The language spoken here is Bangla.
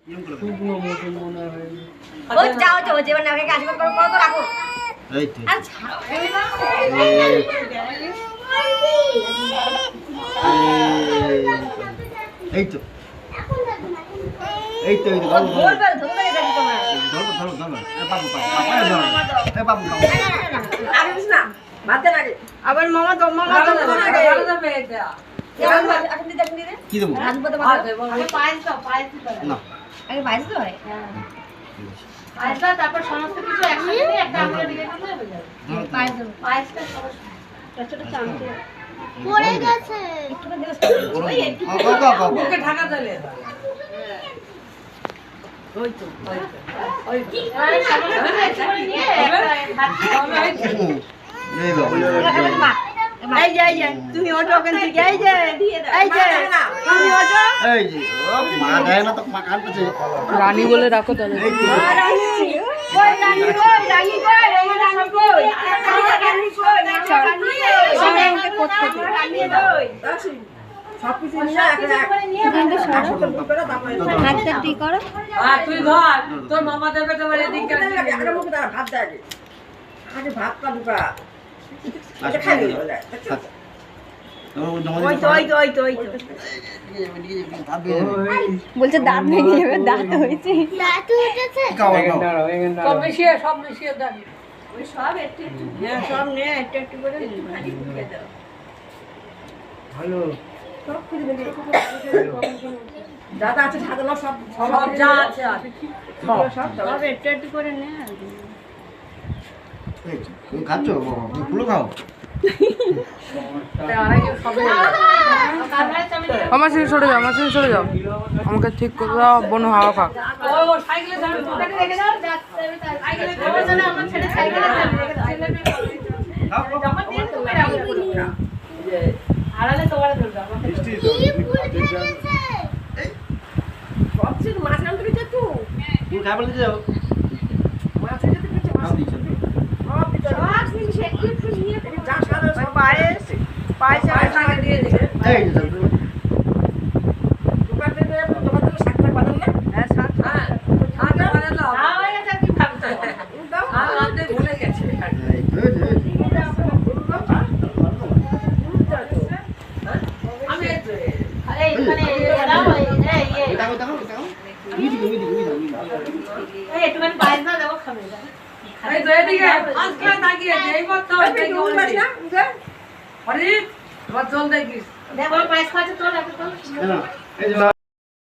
শুকনো মতো মনে হয়। ওই যাও যাও যেবার নাকে আশীর্বাদ করো করো তো রাখো। এই তো আর ছাড়ো। এই তো এই তো এই তো ও ধরবে ধরবে দেখি তোমার। ধরো ধরো ধরো এ বাবু পাপা ধরো এ বাবু আরে বুঝ না ভাতে লাগে। আবার মামা তো ভালো যাবে এটা। এখন দিদা এখন দিদা। কি দেবো রাত পথে ভাত। আগে পায়েস দাও পায়েস দিতে হবে। না আগে বাইরে তো হয়। পায়েস দাও তারপর সমস্ত কিছু একসাথে দিয়ে একটা আঙুলে ঢেকে দিলে হয়ে যাবে। পায়েস দেবো। পায়েসটা সবার ছোট চামচে পড়ে গেছে। একটু করে দিও। ওই গো বুকে ঢাকা দিলে। ওই তো ওই তো আরে সমস্ত কিছু একসাথে নিয়ে একটা ভাত এই বাবু এই যে তুমি ওঠো ওখান থেকে এই যে তুমি ওঠো এই যে ও মা দেয় না তো মা কান পেছে রানী বলে রাখো তাহলে। এই তো রানী কই রানী কই রানী কই এই রানী কই রানী কই রানী করতে রানী কই সবকিছু নিয়ে একটা হাতটা ঠিক করো। আর তুই ধর তোর মামা দেবে তোমার এদিকে। ভাত দেয় আগে ভাত পা দুটা আচ্ছা খাই দিও ওই তো ওই তো ওই তো ওই তো বলছে দাঁত ভেঙে যাবে দাঁত হয়েছে। দাঁতু উঠেছে। সব মিশিয়ে দেন। ওই সব একটু একটু হ্যাঁ সব নে একটু একটু করে খালি দিয়ে দাও ভালো সব খুলে দেবে দাদা আছে সাজানো সব সব যা আছে আছে। সব একটু একটু করে নে তুমি খাচ্ছ ফুলো খাও আমার সাথে সরে যাও আমার সাথে সরে যাও আমাকে ঠিক করে দাও বোন হাওয়া খাক ও সাইকেলে যাবে তো। রেখে দাও সাইকেলে যাওয়ার জন্য আমার ছেলে সাইকেলে যাবে রেখে দাও যখন দিন তুমি রাখো আড়ালে তোমার ধরবে আমাকে কি ফুল খেয়েছে? ভাবছি মাছ আনতে গেছে তো তুমি খাই বলতে যাও মাছ আনতে গেছে খাও দিচ্ছ মাছ নিয়ে একটু একটু নিয়ে যা সারা সব পায়েস পায়েস আগে দিয়ে দিবে এই যে দোকান থেকে শাক বাদাম না হ্যাঁ শাক হ্যাঁ আগে বলে দাও। হয়ে গেছে কি ভাবছো দাও আর আনতে ভুলে গেছে। আমি এই তো এই মানে দাও এই দেখো দেখো দেখো এই একটুখানি পায়েস দাও দেখো খাবে এই তো এদিকে আজকে তাকিয়ে এই মত তো দেখি বলছি। আরে তোমার জল দেখিস। দেখো পায়েস খাচ্ছে তো রাখো তো এই যে